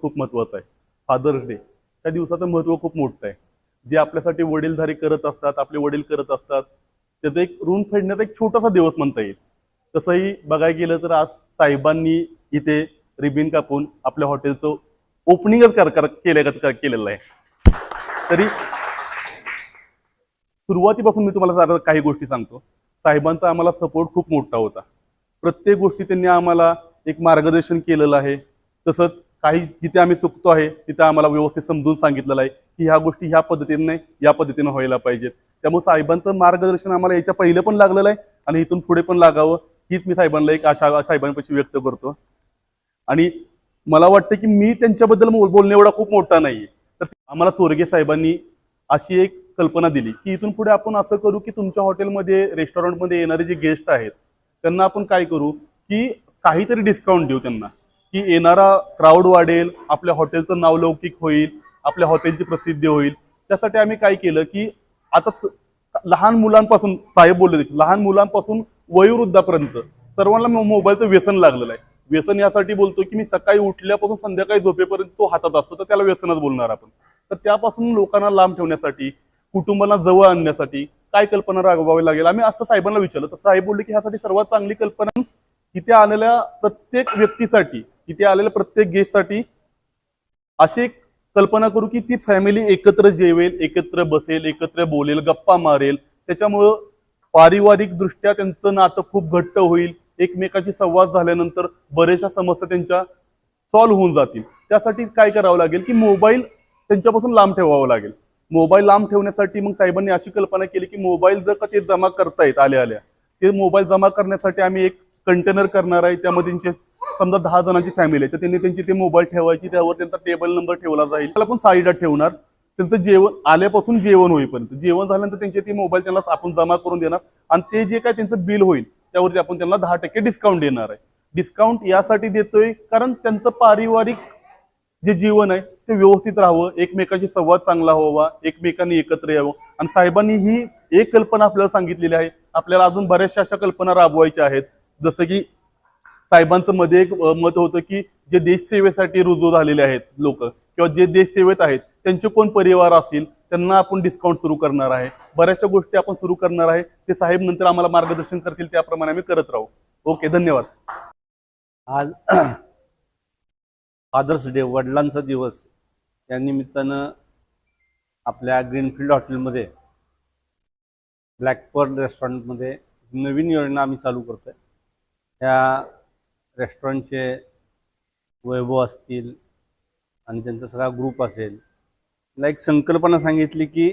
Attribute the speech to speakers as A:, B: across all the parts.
A: खूप महत्त्वाचा आहे. फादर्स डे त्या दिवसाचं महत्त्व खूप मोठं आहे. जे आपल्यासाठी वडीलधारी करत असतात, आपले वडील करत असतात, त्याचं एक ऋण फेडण्याचा एक छोटासा दिवस म्हणता येईल. तसंही बघायला गेलं तर आज साहेबांनी इथे रिबिन कापून आपल्या हॉटेलचं ओपनिंगच केलेलं आहे. तरी सुरुवातीपासून मी तुम्हाला जरा काही गोष्टी सांगतो. साहेबांचा आम्हाला सपोर्ट खूप मोठा होता. प्रत्येक गोष्टी त्यांनी आम्हाला एक मार्गदर्शन केलेलं आहे. तसंच काही जिथे आम्ही चुकतो आहे तिथे आम्हाला व्यवस्थित समजून सांगितलेलं आहे की ह्या गोष्टी ह्या पद्धतीने या पद्धतीने व्हायला पाहिजेत. त्यामुळे साहेबांचं मार्गदर्शन आम्हाला याच्या पहिलं पण लागलेलं आहे आणि इथून पुढे पण लागावं हीच मी साहेबांना एक आशा साहेबांपाशी व्यक्त करतो. आणि मला वाटतं की मी त्यांच्याबद्दल बोलणं एवढा खूप मोठा नाहीये. तर आम्हाला चोरगे साहेबांनी अशी एक कल्पना दिली की इथून पुढे आपण असं करू की तुमच्या हॉटेलमध्ये रेस्टॉरंटमध्ये येणारे जे गेस्ट आहेत त्यांना आपण काय करू की काहीतरी डिस्काउंट देऊ त्यांना, की येणारा क्राऊड वाढेल, आपल्या हॉटेलचं नाव लौकिक होईल, आपल्या हॉटेलची प्रसिद्धी होईल. त्यासाठी आम्ही काय केलं की आता लहान मुलांपासून साहेब बोलले लहान मुलांपासून वयोवृद्धापर्यंत सर्वांना मोबाईलचं व्यसन लागलेलं आहे. व्यसन यासाठी बोलतो की मी सकाळी उठल्यापासून संध्याकाळी झोपेपर्यंत तो हातात असतो, तर त्याला व्यसनच बोलणार आपण. तर त्यापासून लोकांना लांब ठेवण्यासाठी, कुटुंबाला जवळ आणण्यासाठी काय कल्पना राबवावी लागेल आम्ही असं साहेबांना विचारलं. तर साहेब बोलले की ह्यासाठी सर्वात चांगली कल्पना इथे आलेल्या प्रत्येक व्यक्तीसाठी, इथे आलेल्या प्रत्येक गेस्टसाठी अशी एक कल्पना करू की ती फॅमिली एकत्र जेवेल, एकत्र बसेल, एकत्र बोलेल, गप्पा मारेल. त्याच्यामुळं पारिवारिक दृष्ट्या त्यांचं नातं खूप घट्ट होईल. एकमेकाशी संवाद झाल्यानंतर बऱ्याचशा समस्या त्यांच्या सॉल्व्ह होऊन जातील. त्यासाठी काय करावं लागेल की मोबाईल त्यांच्यापासून लांब ठेवावं लागेल. मोबाईल लांब ठेवण्यासाठी मग साहेबांनी अशी कल्पना केली की मोबाईल जर का ते जमा करतायत आल्या ते मोबाईल जमा करण्यासाठी आम्ही एक कंटेनर करणार आहे. त्यामध्ये समजा 10 जणांची फॅमिली आहे तर त्यांनी त्यांची ते मोबाईल ठेवायची, त्यावर त्यांचा टेबल नंबर ठेवला जाईल. त्याला पण साईडला ठेवणार. त्यांचं जेवण आल्यापासून जेवण होईपर्यंत, जेवण झाल्यानंतर त्यांचे ते मोबाईल त्यांना आपण जमा करून देणार आणि ते जे काय त्यांचं बिल होईल त्यावरती आपण त्यांना 10% डिस्काउंट देणार आहे. डिस्काउंट यासाठी देतोय कारण त्यांचं पारिवारिक जे जीवन आहे ते व्यवस्थित राहावं, एकमेकांशी संवाद चांगला व्हावा, एकमेकांनी एकत्र यावं. आणि साहेबांनी ही एक कल्पना आपल्याला सांगितलेली आहे. आपल्याला अजून बऱ्याचशा अशा कल्पना राबवायच्या आहेत. जसं की साहेबांचं मध्ये एक मत होतं की जे देशसेवेसाठी रुजू झालेले आहेत लोक किंवा जे देशसेवेत आहेत त्यांचे कोण परिवार असतील त्यांना आपण डिस्काउंट सुरू करणार आहे. बऱ्याचशा गोष्टी आपण सुरू करणार आहे. ते साहेब नंतर आम्हाला मार्गदर्शन करतील, त्याप्रमाणे आम्ही करत राहू. ओके, धन्यवाद.
B: आज फादर्स डे, वडिलांचा दिवस, या निमित्तानं आपल्या ग्रीनफील्ड हॉटेलमध्ये ब्लॅक पर्ल रेस्टॉरंटमध्ये नवीन योजना आम्ही चालू करतोय. त्या रेस्टॉरंटचे वैभव असतील आणि त्यांचा सगळा ग्रुप असेल, मला एक संकल्पना सांगितली की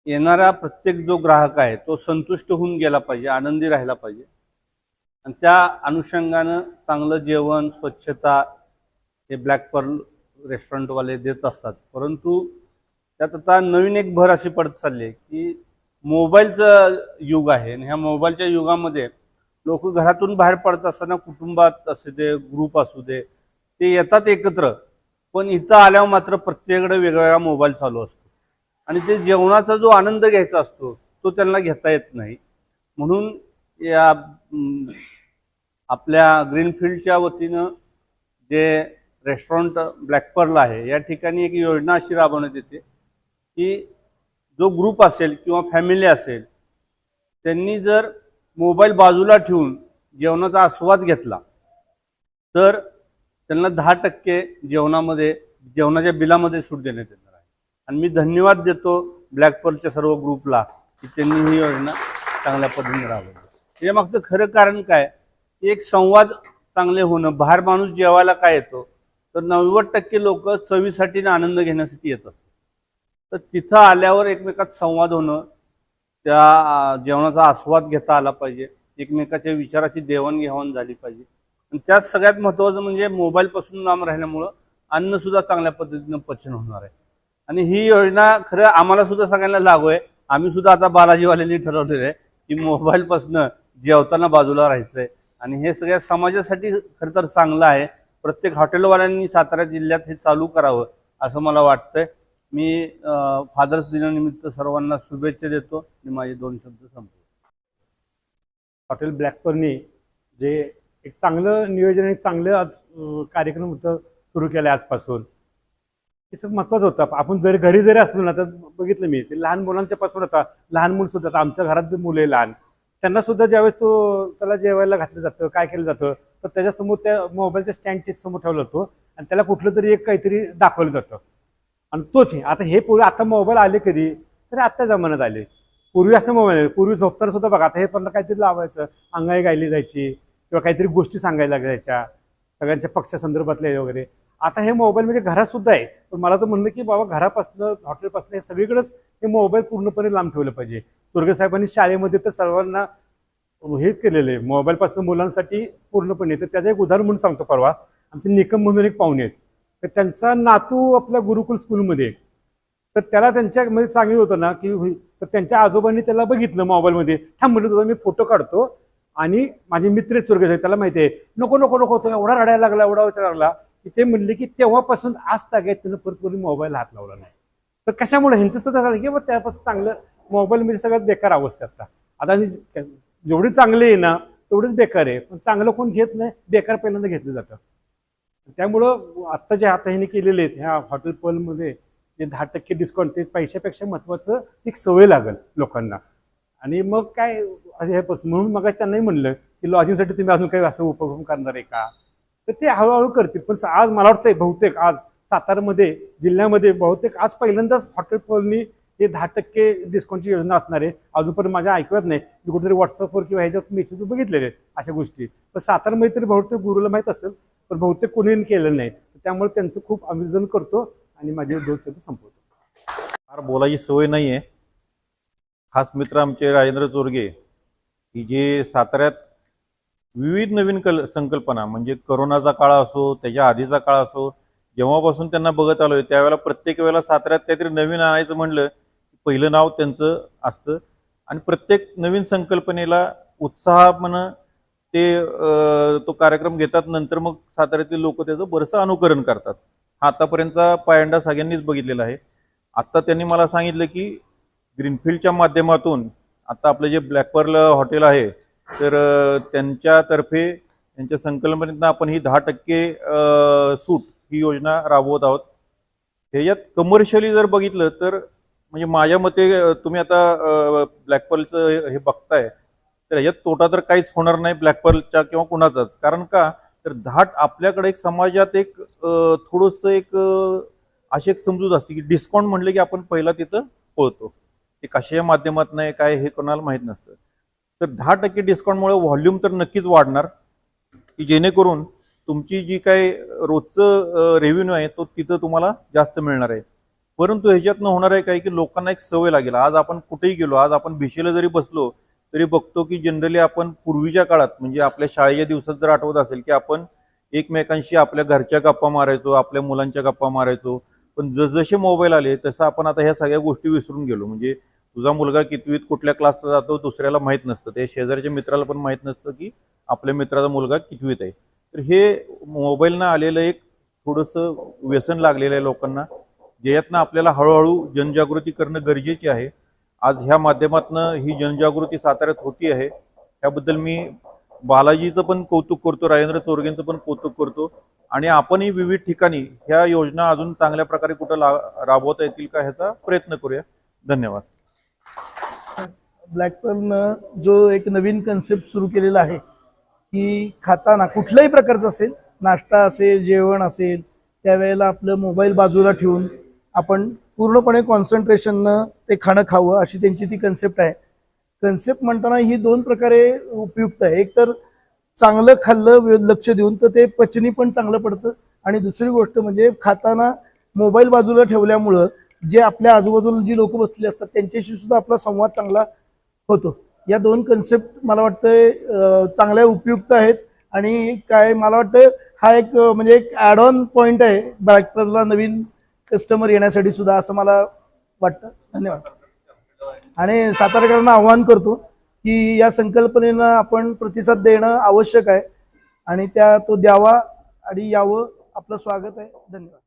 B: येणारा प्रत्येक जो ग्राहक आहे तो संतुष्ट होऊन गेला पाहिजे, आनंदी राहिला पाहिजे. आणि त्या अनुषंगानं चांगलं जेवण, स्वच्छता हे ब्लॅक पर्ल रेस्टॉरंटवाले देत असतात. परंतु त्यात आता नवीन एक भर अशी पडत चालली आहे की मोबाईलचं युग आहे आणि ह्या मोबाईलच्या युगामध्ये लोक घरातून बाहेर पडत असताना, कुटुंबात असू दे, ग्रुप असू दे, ते येतात एकत्र, पण इथं आल्यावर मात्र प्रत्येकाकडे वेगवेगळा मोबाईल चालू असतो आणि ते जेवणाचा जो आनंद घ्यायचा असतो तो त्यांना घेता येत नाही. म्हणून या आपल्या ग्रीनफील्डच्या वतीनं जे रेस्टॉरंट ब्लॅक पर्ल आहे या ठिकाणी एक योजना अशी राबवण्यात येते की जो ग्रुप असेल किंवा फॅमिली असेल त्यांनी जर मोबाईल बाजूला ठेवून जेवणाचा आस्वाद घेतला तर त्यांना 10% जेवणाच्या बिलामध्ये सूट देण्यात येणार आहे. आणि मी धन्यवाद देतो ब्लॅक पर्लच्या सर्व ग्रुपला की त्यांनी ही योजना चांगल्या पद्धतीने राबवली. त्याच्या मागचं खरं कारण काय, एक संवाद चांगले होणं. बाहेर माणूस जेवायला काय येतो तर 90% लोक चवीसाठी आणि आनंद घेण्यासाठी येत असतात. तर तिथं आल्यावर एकमेकात संवाद होणं, त्या जेवणाचा आस्वाद घेता आला पाहिजे, एकमेकाच्या विचाराची देवाणघेवाण झाली पाहिजे. आणि त्यात सगळ्यात महत्त्वाचं म्हणजे मोबाईलपासून लांब राहिल्यामुळं अन्नसुद्धा चांगल्या पद्धतीनं पचन होणार आहे. आणि ही योजना खरं आम्हाला सुद्धा सगळ्यांना लागू आहे. आम्ही सुद्धा आता बालाजीवाल्यांनी ठरवलेलं आहे की मोबाईलपासून जेवताना बाजूला राहायचं आहे. आणि हे सगळ्या समाजासाठी खरं तर चांगलं आहे. प्रत्येक हॉटेलवाल्यांनी सातारा जिल्ह्यात हे चालू करावं असं मला वाटतंय. मी फादर्स दिनानिमित्त सर्वांना शुभेच्छा देतो आणि माझे 2 शब्द संपवतो.
C: हॉटेल ब्लॅक पर्लनी जे एक चांगलं नियोजन, एक चांगलं आज कार्यक्रम होतं सुरू केलं आजपासून. हे सगळं महत्वाचं होतं. आपण जरी घरी जरी असलो ना, तर बघितलं मी ते लहान मुलांच्या पासून आता लहान मुलं सुद्धा, आता आमच्या घरात बी मुलं आहे लहान, त्यांना सुद्धा ज्यावेळेस त्याला जेवायला घातलं जातं, काय केलं जातं, तर त्याच्यासमोर त्या मोबाईलच्या स्टँडच्या समोर ठेवला जातो आणि त्याला कुठलं तरी एक काहीतरी दाखवलं जातं. आणि तोच आहे. आता हे पूर्वी, आता मोबाईल आले कधी, तर आत्ता जमान्यात आले. पूर्वी असं मोबाईल आहे, पूर्वी झोपताना सुद्धा बघा, आता हे पण काहीतरी लावायचं, अंगाई गायली जायची किंवा काहीतरी गोष्टी सांगायला लागायच्या सगळ्यांच्या पक्षासंदर्भातल्या वगैरे. आता हे मोबाईल म्हणजे घरात सुद्धा आहे. पण मला तर म्हणलं की बाबा घरापासनं हॉटेलपासनं हे सगळीकडेच हे मोबाईल पूर्णपणे लांब ठेवलं पाहिजे. साहेबांनी शाळेमध्ये तर सर्वांना हे केलेलं आहे मोबाईलपासून मुलांसाठी पूर्णपणे. तर त्याचं एक उदाहरण म्हणून सांगतो. परवा आमचे निकम म्हणून एक पाहुणे आहेत, तर त्यांचा नातू आपल्या गुरुकुल स्कूलमध्ये, तर त्याला त्यांच्यामध्ये सांगितलं होतं ना की, तर त्यांच्या आजोबांनी त्याला बघितलं मोबाईलमध्ये, थांब म्हणत होता मी फोटो काढतो आणि माझे मित्र चुरगे त्याला माहिती आहे, नको नको नको, तो एवढा रडायला लागला, एवढा विचार लागला की ते म्हणले की तेव्हापासून आज ताग्यात त्यानं परत कोणी मोबाईल हात लावला नाही. तर कशामुळे ह्यांचं सुद्धा झालं की त्यापासून चांगलं मोबाईल म्हणजे सगळ्यात बेकार अवस्था आता जेवढी चांगली आहे ना तेवढीच बेकार आहे. पण चांगलं कोण घेत नाही, बेकार पहिल्यांदा घेतलं जातं. त्यामुळं आता जे आता ह्याने केलेले आहेत ह्या हॉटेल पर्लमध्ये जे 10% डिस्काउंट, ते पैशापेक्षा महत्वाचं एक सवय लागल लोकांना. आणि मग काय हे म्हणून मग त्यांनाही म्हणलं की लॉजिंगसाठी तुम्ही अजून काही असं उपक्रम करणार आहे का, तर ते हळूहळू करतील. पण आज मला वाटतंय बहुतेक आज सातारामध्ये जिल्ह्यामध्ये बहुतेक आज पहिल्यांदाच हॉटेल पर्लनी हे 10% डिस्काउंटची योजना असणार आहे. अजूनपर्यंत माझ्या ऐकवत नाही, मी कुठेतरी व्हॉट्सअपवर किंवा ह्याच्यात मेसेज बघितलेले आहेत अशा गोष्टी. पण सातारामध्ये तरी बहुतेक गुरुला माहीत असेल, पण बहुतेक कोणी केलं नाही. त्यामुळे त्यांचं खूप अभिनंदन करतो आणि माझे 2 शब्द संपवतो.
D: फार बोलायची सवय नाही आहे. खास मित्र आमचे राजेंद्र चोरगे, की जे साताऱ्यात विविध नवीन संकल्पना, म्हणजे करोनाचा काळ असो, त्याच्या आधीचा काळ असो, जेव्हापासून त्यांना बघत आलोय त्यावेळेला प्रत्येक वेळेला साताऱ्यात काहीतरी नवीन आणायचं म्हणलं पहिलं नाव त्यांचं असतं. आणि प्रत्येक नवीन संकल्पनेला उत्साहानं ते तो कार्यक्रम घेतात. नंतर मग साताऱ्यातील लोक त्याचं बरंचसं अनुकरण करतात. हा आतापर्यंतचा पायंडा सगळ्यांनीच बघितलेला आहे. आत्ता त्यांनी मला सांगितलं की ग्रीनफील्डच्या माध्यमातून आता आपलं जे ब्लॅक पर्ल हॉटेल आहे, तर त्यांच्यातर्फे त्यांच्या संकल्पनेतनं आपण ही 10% सूट ही योजना राबवत आहोत. ह्याच्यात कमर्शियली जर बघितलं तर म्हणजे माझ्या मते तुम्ही आता ब्लॅक पर्लचं हे बघताय, तर ह्याच्यात तोटा तर काहीच होणार नाही ब्लॅक पर्लच्या किंवा कुणाचाच. कारण का तर आपल्याकडे एक समाजात एक थोडंसं एक अशी एक समजूत असते की डिस्काउंट म्हटलं की आपण पहिला तिथं पळतो. ते कशाच्या माध्यमात नाही काय हे कोणाला माहीत नसतं. तर 10% डिस्काउंटमुळे व्हॉल्यूम तर नक्कीच वाढणार, की जेणेकरून तुमची जी काय रोजचं रेव्हेन्यू आहे तो तिथं तुम्हाला जास्त मिळणार आहे. परंतु ह्याच्यातनं होणार आहे काय की लोकांना एक सवय लागेल. आज आपण कुठेही गेलो, आज आपण भिशीला जरी बसलो तरी बघतो की जनरली आपण पूर्वीच्या काळात म्हणजे आपल्या शाळेच्या दिवसात जर आठवत असेल की आपण एकमेकांशी आपल्या घरच्या गप्पा मारायचो, आपल्या मुलांच्या गप्पा मारायचो. पण जसजसे मोबाईल आले तसं आपण आता ह्या सगळ्या गोष्टी विसरून गेलो. म्हणजे तुझा मुलगा कितवीत कुठल्या क्लासला जातो दुसऱ्याला माहीत नसतं, ते शेजारच्या मित्राला पण माहीत नसतं की आपल्या मित्राचा मुलगा कितवीत आहे. तर हे मोबाईलनं आलेलं एक थोडंसं व्यसन लागलेलं आहे लोकांना, ज्यातनं आपल्याला हळूहळू जनजागृती करणं गरजेचे आहे. आज ह्या माध्यमातून ही जनजागृती साताऱ्यात होती आहे. त्याबद्दल मी बालाजीचं पण कौतुक करतो, राजेंद्र चोरगेंचं पण कौतुक करतो. आणि आपणही विविध ठिकाणी ह्या योजना अजून चांगल्या प्रकारे कुठं राबवता येतील का ह्याचा प्रयत्न करूया. धन्यवाद.
E: ब्लॅक पर्लनं जो एक नवीन कन्सेप्ट सुरू केलेला आहे की खाताना कुठल्याही प्रकारचं असेल, नाश्ता असेल, जेवण असेल, त्यावेळेला आपलं मोबाईल बाजूला ठेवून आपण पूर्णपणे कॉन्सन्ट्रेशननं ते खाणं खावं, अशी त्यांची ती कन्सेप्ट आहे. कन्सेप्ट म्हणताना ही 2 प्रकारे उपयुक्त आहे. एक तर चांगलं खाल्लं लक्ष देऊन तर ते पचनी पण चांगलं पडतं, आणि दुसरी गोष्ट म्हणजे खाताना मोबाईल बाजूला ठेवल्यामुळं जे आपल्या आजूबाजूला जी लोक बसलेली असतात त्यांच्याशी सुद्धा आपला संवाद चांगला होतो. या 2 कन्सेप्ट मला वाटतं चांगल्या उपयुक्त आहेत. आणि काय मला वाटतं हा एक म्हणजे एक ॲड ऑन पॉईंट आहे ब्लॅक पर्लला नवीन कस्टमर येण्यासाठी सुद्धा, असं मला वाटतं. धन्यवाद. आणि सातारकरांना आवाहन करतो की या संकल्पनेनं आपण प्रतिसाद देणं आवश्यक आहे आणि तो द्यावा आणि यावं. आपलं स्वागत आहे. धन्यवाद.